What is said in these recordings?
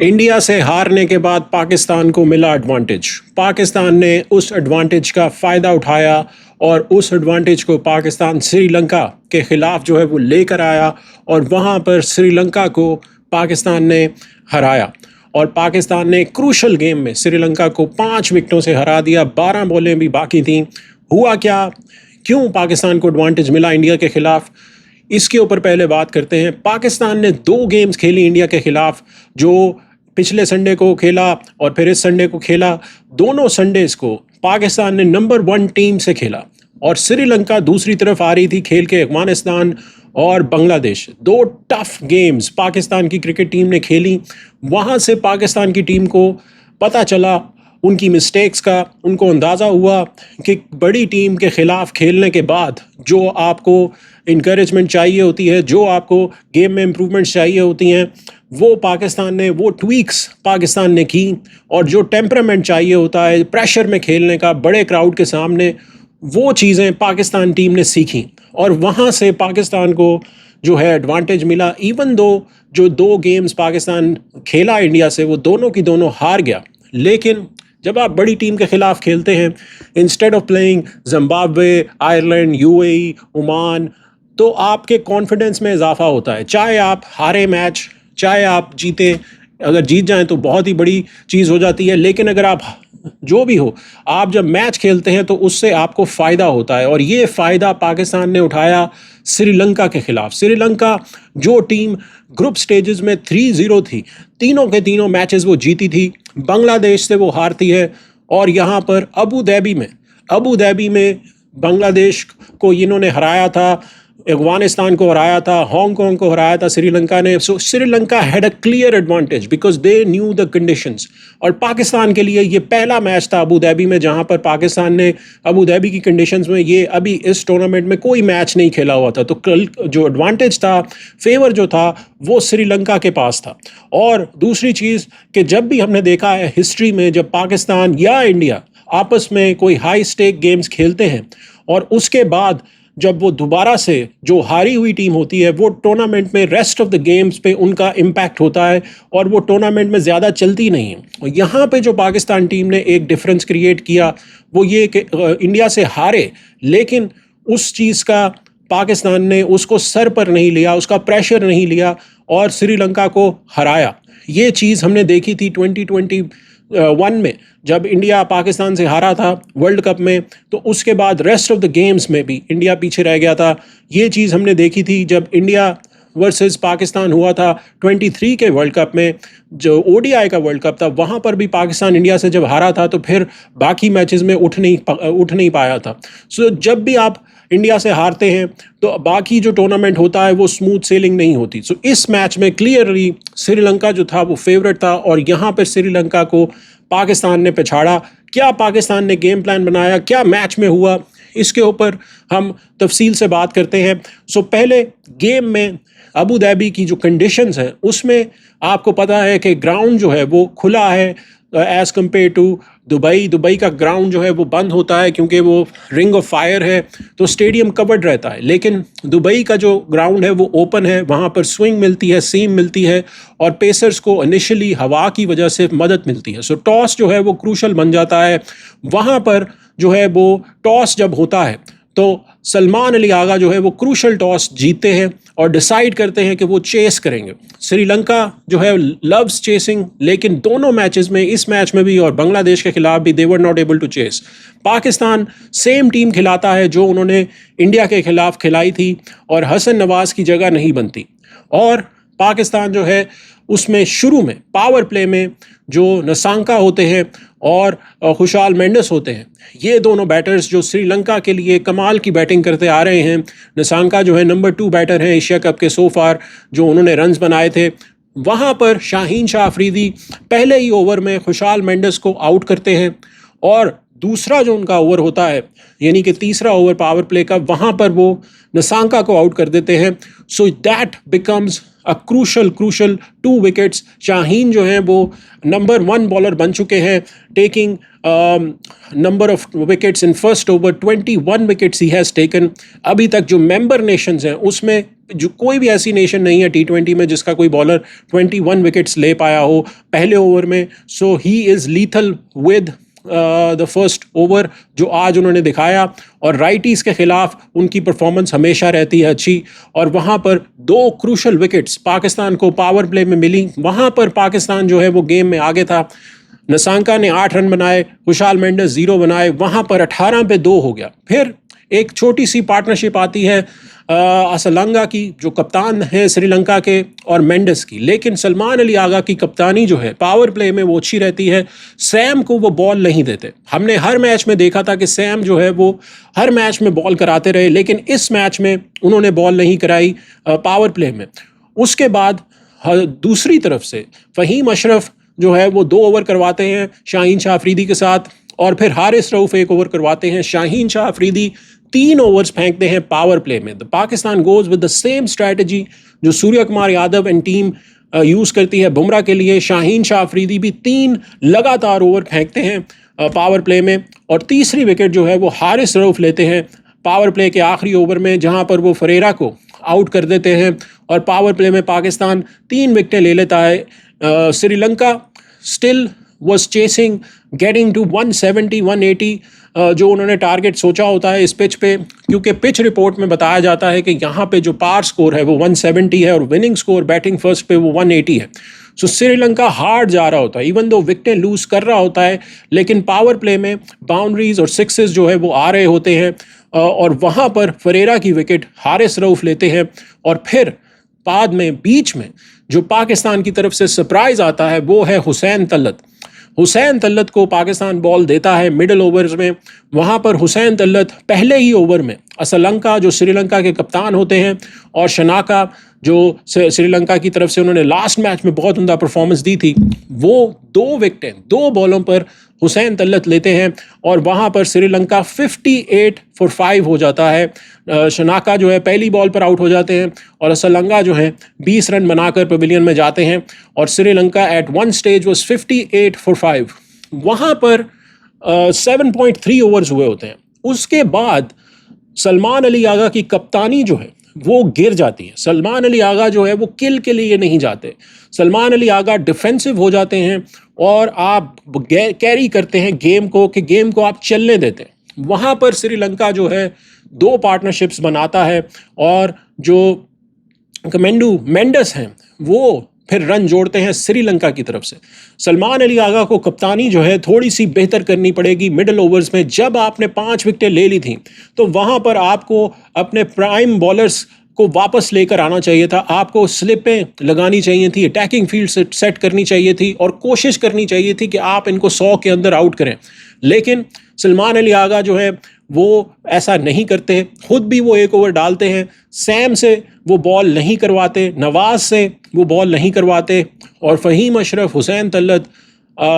India से हारने के बाद पाकिस्तान को मिला एडवांटेज। पाकिस्तान ने उस एडवांटेज का फ़ायदा उठाया और उस एडवांटेज को पाकिस्तान श्रीलंका के ख़िलाफ़ जो है वो लेकर आया और वहाँ पर श्रीलंका को पाकिस्तान ने हराया। और पाकिस्तान ने क्रूशल गेम में श्रीलंका को 5 विकेटों से हरा दिया। 12 बॉलें भी बाकी थीं। हुआ क्या, क्यों पाकिस्तान को एडवांटेज मिला इंडिया के ख़िलाफ़, इसके ऊपर पहले बात करते हैं। पाकिस्तान ने 2 गेम्स खेली इंडिया के ख़िलाफ़, जो पिछले संडे को खेला और फिर इस संडे को खेला। दोनों संडेज़ को पाकिस्तान ने नंबर 1 टीम से खेला और श्रीलंका दूसरी तरफ आ रही थी खेल के अफगानिस्तान और बांग्लादेश। 2 टफ गेम्स पाकिस्तान की क्रिकेट टीम ने खेली। वहाँ से पाकिस्तान की टीम को पता चला उनकी मिस्टेक्स का, उनको अंदाज़ा हुआ कि बड़ी टीम के ख़िलाफ़ खेलने के बाद जो आपको इनकरेजमेंट चाहिए होती है, जो आपको गेम में इम्प्रूवमेंट्स चाहिए होती हैं, वो पाकिस्तान ने वो ट्वीक्स पाकिस्तान ने की। और जो टेम्परामेंट चाहिए होता है प्रेशर में खेलने का बड़े क्राउड के सामने, वो चीज़ें पाकिस्तान टीम ने सीखी और वहाँ से पाकिस्तान को जो है एडवांटेज मिला। इवन दो जो 2 गेम्स पाकिस्तान खेला इंडिया से, वो दोनों की दोनों हार गया। लेकिन जब आप बड़ी टीम के ख़िलाफ़ खेलते हैं, instead of playing Zimbabwe, Ireland, UAE, Oman, तो आपके कॉन्फिडेंस में इजाफा होता है। चाहे आप हारे मैच, चाहे आप जीते, अगर जीत जाएं तो बहुत ही बड़ी चीज़ हो जाती है। लेकिन अगर आप जो भी हो, आप जब मैच खेलते हैं तो उससे आपको फ़ायदा होता है और ये फ़ायदा पाकिस्तान ने उठाया श्रीलंका के ख़िलाफ़। श्रीलंका जो टीम ग्रुप स्टेजेस में 3-0 थी, तीनों के तीनों मैचेस वो जीती थी। बांग्लादेश से वो हारती है और यहाँ पर अबू धाबी में बांग्लादेश को इन्होंने हराया था, अफगानिस्तान को हराया था, हांगकांग को हराया था श्रीलंका ने। So Sri Lanka had a clear advantage because they knew the conditions. और पाकिस्तान के लिए ये पहला मैच था अबू धाबी में, जहां पर पाकिस्तान ने अबू धाबी की कंडीशंस में ये अभी इस टूर्नामेंट में कोई मैच नहीं खेला हुआ था। तो कल जो एडवांटेज था, फेवर जो था, वो श्रीलंका के पास था। और दूसरी चीज़ कि जब भी हमने देखा है हिस्ट्री में, जब पाकिस्तान या इंडिया आपस में कोई हाई स्टेक गेम्स खेलते हैं और उसके बाद जब वो दोबारा से जो हारी हुई टीम होती है, वो टूर्नामेंट में रेस्ट ऑफ द गेम्स पे उनका इम्पैक्ट होता है और वो टूर्नामेंट में ज़्यादा चलती नहीं है। और यहाँ पे जो पाकिस्तान टीम ने एक डिफरेंस क्रिएट किया वो ये कि इंडिया से हारे, लेकिन उस चीज़ का पाकिस्तान ने उसको सर पर नहीं लिया, उसका प्रेशर नहीं लिया और श्रीलंका को हराया। ये चीज़ हमने देखी थी 2021 में जब इंडिया पाकिस्तान से हारा था वर्ल्ड कप में, तो उसके बाद रेस्ट ऑफ द गेम्स में भी इंडिया पीछे रह गया था। ये चीज़ हमने देखी थी जब इंडिया वर्सेस पाकिस्तान हुआ था 23 के वर्ल्ड कप में, जो ओडीआई का वर्ल्ड कप था। वहाँ पर भी पाकिस्तान इंडिया से जब हारा था तो फिर बाकी मैचेस में उठ नहीं पाया था। सो जब भी आप इंडिया से हारते हैं तो बाकी जो टूर्नामेंट होता है वो स्मूथ सेलिंग नहीं होती। सो इस मैच में क्लियरली श्रीलंका जो था वो फेवरेट था और यहाँ पर श्रीलंका को पाकिस्तान ने पिछाड़ा। क्या पाकिस्तान ने गेम प्लान बनाया, क्या मैच में हुआ, इसके ऊपर हम तफसील से बात करते हैं। सो पहले गेम में अबू धाबी की जो कंडीशंस हैं उसमें आपको पता है कि ग्राउंड जो है वो खुला है एज़ कम्पेयर टू दुबई का ग्राउंड जो है वो बंद होता है क्योंकि वो रिंग ऑफ फायर है, तो स्टेडियम कवर्ड रहता है। लेकिन दुबई का जो ग्राउंड है वो ओपन है, वहाँ पर स्विंग मिलती है, सीम मिलती है और पेसर्स को इनिशियली हवा की वजह से मदद मिलती है। सो टॉस जो है वो क्रूशल बन जाता है। वहाँ पर जो है वो टॉस जब होता है तो सलमान अली आगा जो है वो क्रूशल टॉस जीतते हैं और डिसाइड करते हैं कि वो चेस करेंगे। श्रीलंका जो है लव्स चेसिंग, लेकिन दोनों मैचेस में, इस मैच में भी और बांग्लादेश के खिलाफ भी, they were not able to chase. Pakistan same team खिलाता है जो उन्होंने इंडिया के खिलाफ खिलाई थी और हसन नवाज की जगह नहीं बनती। और पाकिस्तान जो है उसमें शुरू में पावर प्ले में जो नसांका होते हैं और खुशाल मेंडिस होते हैं, ये दोनों बैटर्स जो श्रीलंका के लिए कमाल की बैटिंग करते आ रहे हैं। नसांका जो है नंबर 2 बैटर हैं एशिया कप के सो फार, जो उन्होंने रन्स बनाए थे। वहाँ पर शाहीन शाह अफरीदी पहले ही ओवर में खुशाल मेंडिस को आउट करते हैं और दूसरा जो उनका ओवर होता है, यानी कि तीसरा ओवर पावर प्ले का, वहाँ पर वो नसांका को आउट कर देते हैं। So that becomes crucial 2 wickets. Shaheen जो है वो नंबर 1 बॉलर बन चुके हैं, taking number of wickets in first over 21 wickets he has taken. अभी तक जो मेंबर नेशंस हैं उसमें जो कोई भी ऐसी नेशन नहीं है T20 में जिसका कोई बॉलर 21 विकेट्स ले पाया हो पहले ओवर में। So he is lethal with the first over जो आज उन्होंने दिखाया, और राइटीज़ के खिलाफ उनकी परफॉर्मेंस हमेशा रहती है अच्छी। और वहाँ पर 2 क्रूशल विकेट्स पाकिस्तान को पावर प्ले में मिली, वहाँ पर पाकिस्तान जो है वो गेम में आगे था। नसांका ने 8 रन बनाए, खुशाल मेंडिस 0 बनाए, वहाँ पर 18 पे 2 हो गया। फिर एक छोटी सी पार्टनरशिप आती है असलंगा की जो कप्तान है श्रीलंका के, और मेंडिस की। लेकिन सलमान अली आगा की कप्तानी जो है पावर प्ले में वो अच्छी रहती है। सैम को वो बॉल नहीं देते। हमने हर मैच में देखा था कि सैम जो है वो हर मैच में बॉल कराते रहे, लेकिन इस मैच में उन्होंने बॉल नहीं कराई पावर प्ले में। उसके बाद दूसरी तरफ से फ़हीम अशरफ जो है वो 2 ओवर करवाते हैं शाहीन शाह अफरीदी के साथ, और फिर हारिस रऊफ 1 ओवर करवाते हैं। शाहीन शाह अफरीदी 3 ओवर्स फेंकते हैं पावर प्ले में। The Pakistan goes with the same strategy जो Surya Kumar Yadav and team use करती है बुमराह के लिए। शाहीन शाह अफरीदी भी 3 लगातार ओवर फेंकते हैं पावर प्ले में, और तीसरी विकेट जो है वो हारिस रऊफ लेते हैं पावर प्ले के आखिरी ओवर में, जहां पर वो फरेरा को आउट कर देते हैं, और पावर प्ले में पाकिस्तान 3 विकेटें ले लेता है। Sri Lanka still was chasing getting to 170 180 जो उन्होंने टारगेट सोचा होता है इस पिच पे, क्योंकि पिच रिपोर्ट में बताया जाता है कि यहाँ पे जो पार स्कोर है वो 170 है और विनिंग स्कोर बैटिंग फर्स्ट पे वो 180 है। सो श्रीलंका हार्ड जा रहा होता है, इवन दो विकेटें लूज कर रहा होता है, लेकिन पावर प्ले में बाउंड्रीज और सिक्सेस जो है वो आ रहे होते हैं, और वहाँ पर फरेरा की विकेट हारिस रऊफ लेते हैं। और फिर बाद में बीच में जो पाकिस्तान की तरफ से सरप्राइज आता है वो है हुसैन तल्लत। हुसैन तल्लत को पाकिस्तान बॉल देता है मिडिल ओवर्स में। वहाँ पर हुसैन तल्लत पहले ही ओवर में असलंका जो श्रीलंका के कप्तान होते हैं और शनाका जो श्रीलंका की तरफ से उन्होंने लास्ट मैच में बहुत उम्दा परफॉर्मेंस दी थी, वो 2 विकेटें 2 बॉलों पर हुसैन तल्लत लेते हैं, और वहाँ पर श्रीलंका 58 for 5 हो जाता है। शनाका जो है पहली बॉल पर आउट हो जाते हैं और असलंगा जो है 20 रन बनाकर पवेलियन में जाते हैं, और Sri Lanka at one stage was 58 for 5। वहाँ पर 7.3 ओवर्स हुए होते हैं। उसके बाद सलमान अली आगा की कप्तानी जो है वो गिर जाती है। सलमान अली आगा जो है वो किल के लिए नहीं जाते, सलमान अली आगा डिफेंसिव हो जाते हैं और आप कैरी करते हैं गेम को, कि गेम को आप चलने देते हैं। वहाँ पर श्रीलंका जो है 2 पार्टनरशिप्स बनाता है, और जो कमेंडू मेंडिस हैं वो फिर रन जोड़ते हैं श्रीलंका की तरफ से। सलमान अली आगा को कप्तानी जो है थोड़ी सी बेहतर करनी पड़ेगी मिडिल ओवर्स में। जब आपने 5 विकेटें ले ली थी तो वहाँ पर आपको अपने प्राइम बॉलर्स को वापस लेकर आना चाहिए था, आपको स्लिपें लगानी चाहिए थी, अटैकिंग फील्ड सेट करनी चाहिए थी, और कोशिश करनी चाहिए थी कि आप इनको 100 के अंदर आउट करें। लेकिन सलमान अली आगा जो है वो ऐसा नहीं करते, खुद भी वो 1 ओवर डालते हैं, सैम से वो बॉल नहीं करवाते, नवाज से वो बॉल नहीं करवाते, और फ़हीम अशरफ, हुसैन तल्लत,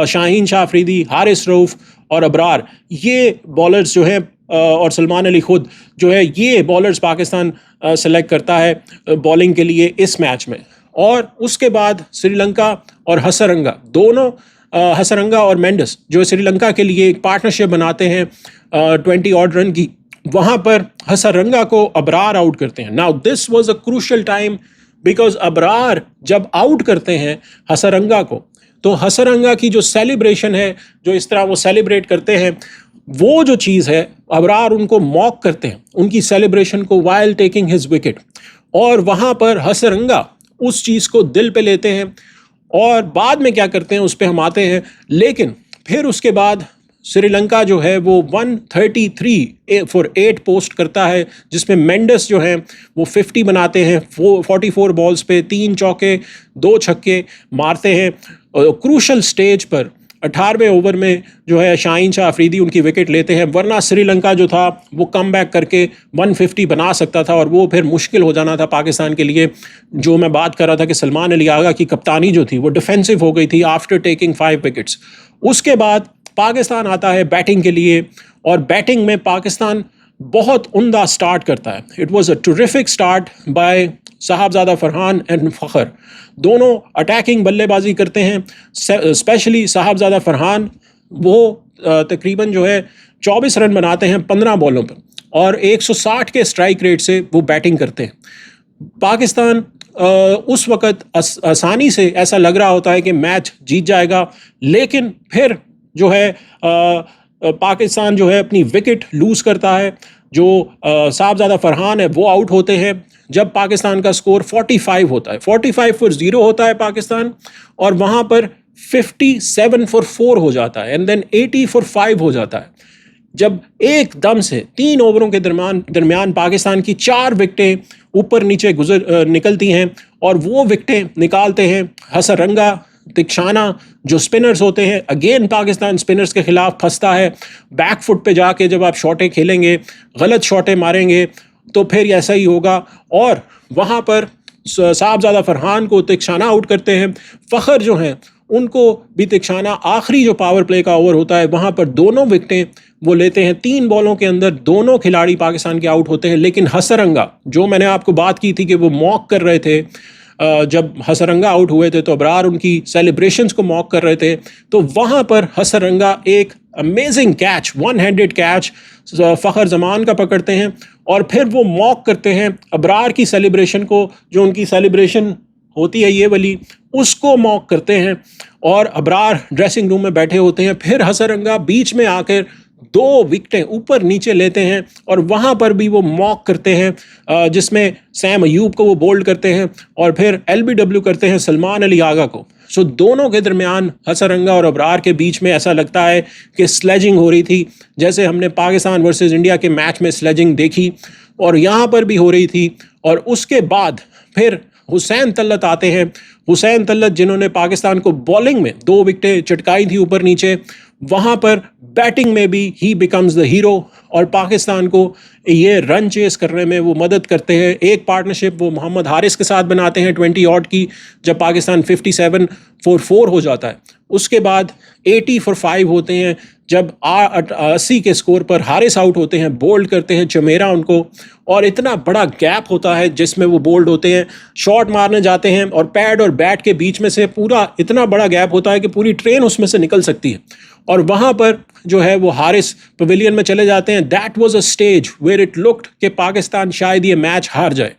शाहीन शाह अफरीदी, हारिस रऊफ और अबरार, ये बॉलर्स जो हैं, और सलमान अली खुद जो है, ये बॉलर्स पाकिस्तान सेलेक्ट करता है बॉलिंग के लिए इस मैच में। और उसके बाद श्रीलंका और हसरंगा दोनों, हसरंगा और मेंडिस जो श्रीलंका के लिए एक पार्टनरशिप बनाते हैं 20 ऑड रन की, वहाँ पर हसरंगा को अबरार आउट करते हैं। Now this was a crucial time, because Abrar जब आउट करते हैं हसरंगा को, तो हसरंगा की जो सेलिब्रेशन है, जो इस तरह वो सेलिब्रेट करते हैं, वो जो चीज़ है अबरार उनको मॉक करते हैं उनकी सेलिब्रेशन को वाइल टेकिंग हिज विकेट, और वहाँ पर हसरंगा उस चीज़ को दिल पे लेते हैं, और बाद में क्या करते हैं उस पर हम आते हैं। लेकिन फिर उसके बाद श्रीलंका जो है वो 133 for 8 पोस्ट करता है, जिसमें मेंडिस जो है वो 50 बनाते हैं 44 बॉल्स पे, 3 चौके 2 छक्के मारते हैं। क्रूशल स्टेज पर 18वें ओवर में जो है शाहीन शाह अफरीदी उनकी विकेट लेते हैं, वरना श्रीलंका जो था वो कम बैक करके 150 बना सकता था, और वो फिर मुश्किल हो जाना था पाकिस्तान के लिए। जो मैं बात कर रहा था कि सलमान अली आगा की कप्तानी जो थी वो डिफेंसिव हो गई थी आफ्टर टेकिंग 5 विकेट्स। उसके बाद पाकिस्तान आता है बैटिंग के लिए, और बैटिंग में पाकिस्तान बहुत उम्दा स्टार्ट करता है। It was a terrific start by Sahibzada Farhan and Fakhar दोनों अटैकिंग बल्लेबाजी करते हैं। स्पेशली साहबजादा फरहान वो तकरीबन जो है 24 रन बनाते हैं 15 बॉलों पर और 160 के स्ट्राइक रेट से वो बैटिंग करते हैं। पाकिस्तान उस वक़्त आसानी से ऐसा लग रहा होता है कि मैच जीत जाएगा, लेकिन फिर जो है पाकिस्तान जो है अपनी विकेट लूज़ करता है। जो साहबजादा फरहान है वो आउट होते हैं जब पाकिस्तान का स्कोर 45 होता है, 45 फॉर 0 होता है पाकिस्तान, और वहाँ पर 57 फॉर 4 हो जाता है एंड देन 80 फॉर 5 हो जाता है। जब एकदम से 3 ओवरों के दरमियान पाकिस्तान की 4 विकेटें ऊपर नीचे निकलती हैं और वो विकेटें निकालते हैं हसरंगा, तिक्षाना जो स्पिनर्स होते हैं। अगेन पाकिस्तान स्पिनर्स के खिलाफ फंसता है। बैक फुट पे जाके जब आप शॉटें खेलेंगे, गलत शॉटें मारेंगे तो फिर ऐसा ही होगा। और वहाँ पर साहबजादा फरहान को तिक्षाना आउट करते हैं। फ़खर जो हैं उनको भी तिक्षाना आखिरी जो पावर प्ले का ओवर होता है वहाँ पर दोनों विकेटें वो लेते हैं। 3 बॉलों के अंदर दोनों खिलाड़ी पाकिस्तान के आउट होते हैं। लेकिन हसरंगा, जो मैंने आपको बात की थी कि वो मॉक कर रहे थे, जब हसरंगा आउट हुए थे तो अबरार उनकी सेलिब्रेशंस को मॉक कर रहे थे, तो वहाँ पर हसरंगा एक amazing catch, 1 handed catch Fakhar Zaman का पकड़ते हैं और फिर वो मॉक करते हैं अबरार की सेलिब्रेशन को। जो उनकी सेलिब्रेशन होती है ये वाली, उसको मॉक करते हैं और अबरार ड्रेसिंग रूम में बैठे होते हैं। फिर हसरंगा बीच में आकर 2 विकेटें ऊपर नीचे लेते हैं और वहाँ पर भी वो मॉक करते हैं, जिसमें सैम अयूब को वो बोल्ड करते हैं और फिर LBW करते हैं सलमान अली आगा को। सो दोनों के दरमियान हसरंगा और अबरार के बीच में ऐसा लगता है कि स्लेजिंग हो रही थी, जैसे हमने पाकिस्तान वर्सेस इंडिया के मैच में स्लेजिंग देखी और यहाँ पर भी हो रही थी। और उसके बाद फिर हुसैन तल्लत आते हैं। हुसैन तल्लत जिन्होंने पाकिस्तान को बॉलिंग में 2 विकेटें चटकाई थी ऊपर नीचे, वहाँ पर बैटिंग में भी ही बिकम्स द हीरो और पाकिस्तान को ये रन चेस करने में वो मदद करते हैं। एक पार्टनरशिप वो मोहम्मद हारिस के साथ बनाते हैं 20 ऑड की, जब पाकिस्तान 57 फॉर 4 हो जाता है। उसके बाद 80 फॉर 5 होते हैं जब 80 के स्कोर पर हारिस आउट होते हैं, बोल्ड करते हैं चमेरा उनको, और इतना बड़ा गैप होता है जिसमें वो बोल्ड होते हैं, शॉट मारने जाते हैं और पैड और बैट के बीच में से पूरा इतना बड़ा गैप होता है कि पूरी ट्रेन उसमें से निकल सकती है। और वहाँ पर जो है वो हारिस पवेलियन में चले जाते हैं। That was a stage where it looked कि पाकिस्तान शायद ये मैच हार जाए,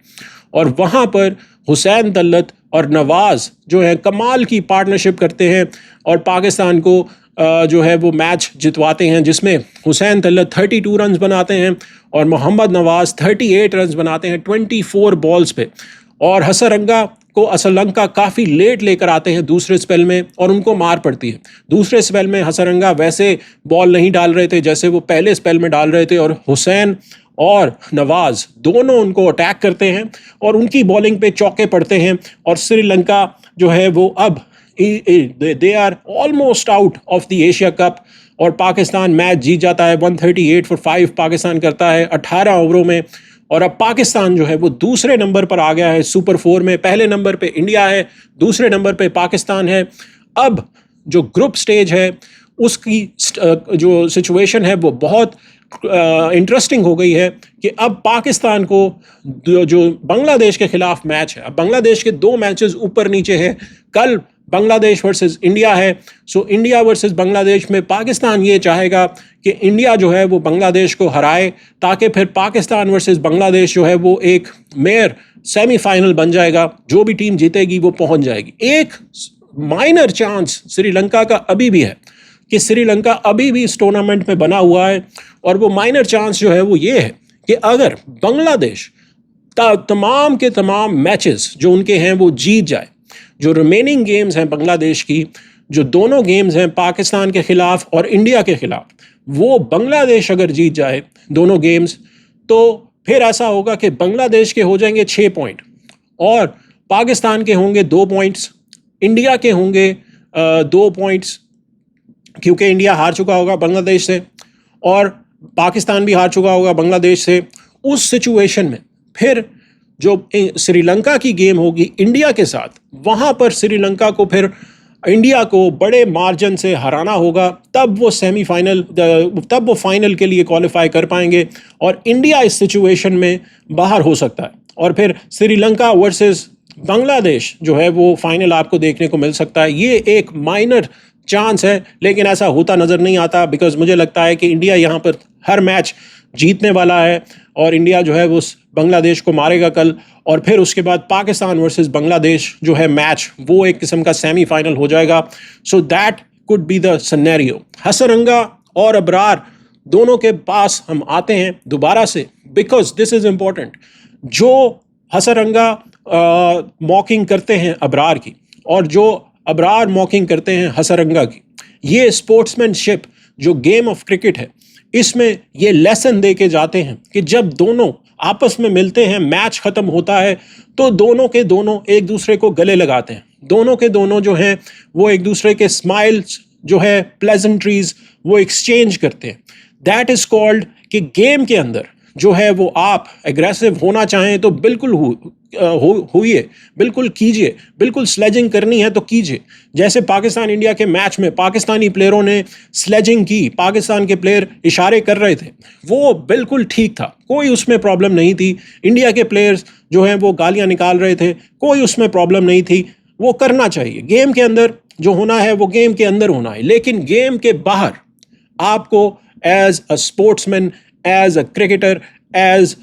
और वहाँ पर हुसैन तल्लत और नवाज़ जो है कमाल की पार्टनरशिप करते हैं और पाकिस्तान को जो है वो मैच जितवाते हैं, जिसमें हुसैन तल्लत 32 रन्स बनाते हैं और मोहम्मद नवाज़ 38 रन्स बनाते हैं 24 बॉल्स पे। और हसरंगा को असलंका काफ़ी लेट लेकर आते हैं दूसरे स्पेल में और उनको मार पड़ती है। दूसरे स्पेल में हसरंगा वैसे बॉल नहीं डाल रहे थे जैसे वो पहले स्पेल में डाल रहे थे, और हुसैन और नवाज़ दोनों उनको अटैक करते हैं और उनकी बॉलिंग पे चौके पड़ते हैं। और श्रीलंका जो है वो अब they are almost out of the Asia cup और पाकिस्तान मैच जीत जाता है। 138 फॉर 5 पाकिस्तान करता है 18 ओवरों में, और अब पाकिस्तान जो है वो दूसरे नंबर पर आ गया है सुपर 4 में। पहले नंबर पे इंडिया है, दूसरे नंबर पे पाकिस्तान है। अब जो ग्रुप स्टेज है उसकी जो सिचुएशन है वो बहुत इंटरेस्टिंग हो गई है कि अब पाकिस्तान को जो बांग्लादेश के खिलाफ मैच है, अब बांग्लादेश के 2 मैचेस ऊपर नीचे हैं। कल बांग्लादेश वर्सेस इंडिया है, सो इंडिया वर्सेस बांग्लादेश में पाकिस्तान ये चाहेगा कि इंडिया जो है वो बांग्लादेश को हराए, ताकि फिर पाकिस्तान वर्सेस बांग्लादेश जो है वो एक मेयर सेमीफाइनल बन जाएगा। जो भी टीम जीतेगी वो पहुंच जाएगी। एक माइनर चांस श्रीलंका का अभी भी है कि श्रीलंका अभी भी इस टूर्नामेंट में बना हुआ है, और वो माइनर चांस जो है वो ये है कि अगर बांग्लादेश तमाम के तमाम मैचेस जो उनके हैं वो जीत जाए, जो रिमेनिंग गेम्स हैं बांग्लादेश की, जो दोनों गेम्स हैं पाकिस्तान के खिलाफ और इंडिया के खिलाफ, वो बांग्लादेश अगर जीत जाए दोनों गेम्स, तो फिर ऐसा होगा कि बांग्लादेश के हो जाएंगे 6 पॉइंट और पाकिस्तान के होंगे 2 पॉइंट्स, इंडिया के होंगे 2 पॉइंट्स, क्योंकि इंडिया हार चुका होगा बांग्लादेश से और पाकिस्तान भी हार चुका होगा बांग्लादेश से। उस सिचुएशन में फिर जो श्रीलंका की गेम होगी इंडिया के साथ, वहाँ पर श्रीलंका को फिर इंडिया को बड़े मार्जिन से हराना होगा, तब वो फाइनल के लिए क्वालिफाई कर पाएंगे और इंडिया इस सिचुएशन में बाहर हो सकता है। और फिर श्रीलंका वर्सेस बांग्लादेश जो है वो फाइनल आपको देखने को मिल सकता है। ये एक माइनर चांस है, लेकिन ऐसा होता नज़र नहीं आता, बिकॉज मुझे लगता है कि इंडिया यहाँ पर हर मैच जीतने वाला है और इंडिया जो है वो बांग्लादेश को मारेगा कल। और फिर उसके बाद पाकिस्तान वर्सेस बांग्लादेश जो है मैच, वो एक किस्म का सेमीफाइनल हो जाएगा। So that could be the scenario. Hasaranga और अबरार दोनों के पास हम आते हैं दोबारा से, बिकॉज दिस इज इम्पोर्टेंट। जो हसरंगा मॉकिंग करते हैं अबरार की और जो अबरार मॉकिंग करते हैं हसरंगा की, ये स्पोर्ट्समैनशिप जो गेम ऑफ क्रिकेट है, इसमें ये लेसन दे के जाते हैं कि जब दोनों आपस में मिलते हैं, मैच ख़त्म होता है, तो दोनों के दोनों एक दूसरे को गले लगाते हैं। दोनों के दोनों जो हैं वो एक दूसरे के स्माइल्स जो है, प्लेजेंट्रीज, वो एक्सचेंज करते हैं। दैट इज़ कॉल्ड कि गेम के अंदर जो है वो आप एग्रेसिव होना चाहें तो बिल्कुल हुइए, बिल्कुल कीजिए, बिल्कुल स्लेजिंग करनी है तो कीजिए। जैसे पाकिस्तान इंडिया के मैच में पाकिस्तानी प्लेयरों ने स्लेजिंग की, पाकिस्तान के प्लेयर इशारे कर रहे थे, वो बिल्कुल ठीक था, कोई उसमें प्रॉब्लम नहीं थी। इंडिया के प्लेयर्स जो हैं वो गालियां निकाल रहे थे, कोई उसमें प्रॉब्लम नहीं थी। वो करना चाहिए, गेम के अंदर जो होना है वो गेम के अंदर होना है, लेकिन गेम के बाहर आपको as a sportsman, as a cricketer, as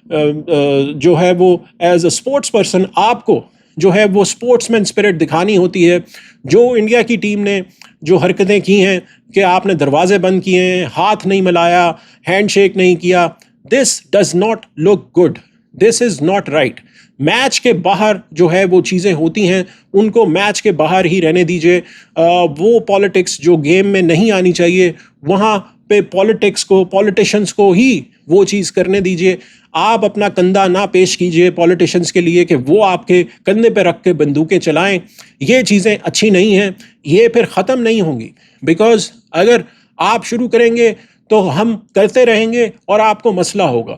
जो है वो एज अ स्पोर्ट्स पर्सन, आपको जो है वो स्पोर्ट्समैन स्पिरिट दिखानी होती है। जो इंडिया की टीम ने जो हरकतें की हैं कि आपने दरवाजे बंद किए हैं, हाथ नहीं मिलाया, हैंडशेक नहीं किया, this does not look good, this is not right. Match के बाहर जो है वो चीज़ें होती हैं, उनको मैच के बाहर ही रहने दीजिए। वो पॉलिटिक्स जो गेम में नहीं आनी चाहिए, वहाँ पे पॉलिटिक्स को, पॉलिटिशियंस को ही वो चीज़ करने दीजिए। आप अपना कंधा ना पेश कीजिए पॉलिटिशियंस के लिए कि वो आपके कंधे पे रख के बंदूकें चलाएं। ये चीज़ें अच्छी नहीं हैं, ये फिर ख़त्म नहीं होंगी। बिकॉज अगर आप शुरू करेंगे तो हम करते रहेंगे और आपको मसला होगा।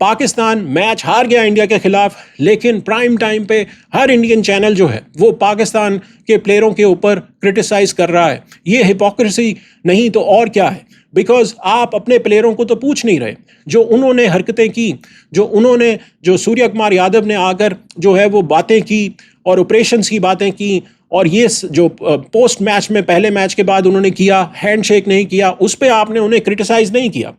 पाकिस्तान मैच हार गया इंडिया के खिलाफ, लेकिन प्राइम टाइम पे हर इंडियन चैनल जो है वो पाकिस्तान के प्लेयरों के ऊपर क्रिटिसाइज कर रहा है। ये हिपोक्रेसी नहीं तो और क्या है, बिकॉज आप अपने प्लेयरों को तो पूछ नहीं रहे। जो उन्होंने हरकतें की, जो सूर्य कुमार यादव ने आकर जो है वो बातें की और ऑपरेशंस की बातें की, और ये जो पोस्ट मैच में पहले मैच के बाद उन्होंने किया, हैंडशेक नहीं किया, उस पर आपने उन्हें क्रिटिसाइज नहीं किया।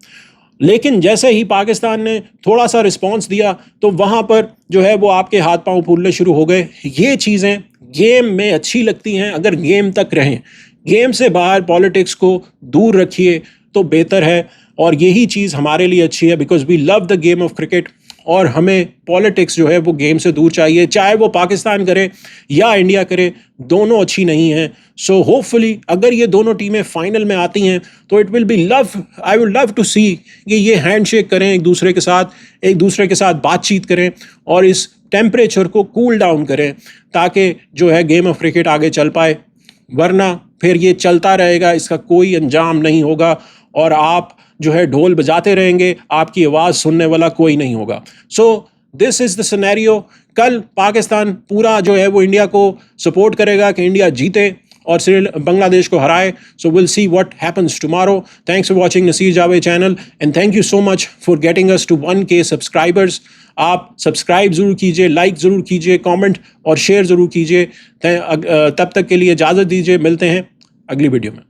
लेकिन जैसे ही पाकिस्तान ने थोड़ा सा रिस्पांस दिया तो वहाँ पर जो है वो आपके हाथ पांव फूलने शुरू हो गए। ये चीज़ें गेम में अच्छी लगती हैं अगर गेम तक रहें। गेम से बाहर पॉलिटिक्स को दूर रखिए तो बेहतर है, और यही चीज़ हमारे लिए अच्छी है, because we love the game of cricket. और हमें पॉलिटिक्स जो है वो गेम से दूर चाहिए, चाहे वो पाकिस्तान करे या इंडिया करे, दोनों अच्छी नहीं हैं। सो होपफुली अगर ये दोनों टीमें फाइनल में आती हैं तो it will be I would love to see कि ये हैंडशेक करें एक दूसरे के साथ बातचीत करें और इस टेम्परेचर को कूल डाउन करें, ताकि जो है गेम ऑफ क्रिकेट आगे चल पाए। वरना फिर ये चलता रहेगा, इसका कोई अंजाम नहीं होगा और आप जो है ढोल बजाते रहेंगे, आपकी आवाज़ सुनने वाला कोई नहीं होगा। So this is the scenario. कल पाकिस्तान पूरा जो है वो इंडिया को सपोर्ट करेगा कि इंडिया जीते और बांग्लादेश को हराए। So will see what happens tomorrow. Thanks for watching Nasir Javed channel and thank you so much for getting us to 1K subscribers. आप सब्सक्राइब ज़रूर कीजिए, लाइक ज़रूर कीजिए, कमेंट और शेयर ज़रूर कीजिए। तब तक के लिए इजाज़त दीजिए, मिलते हैं अगली वीडियो में।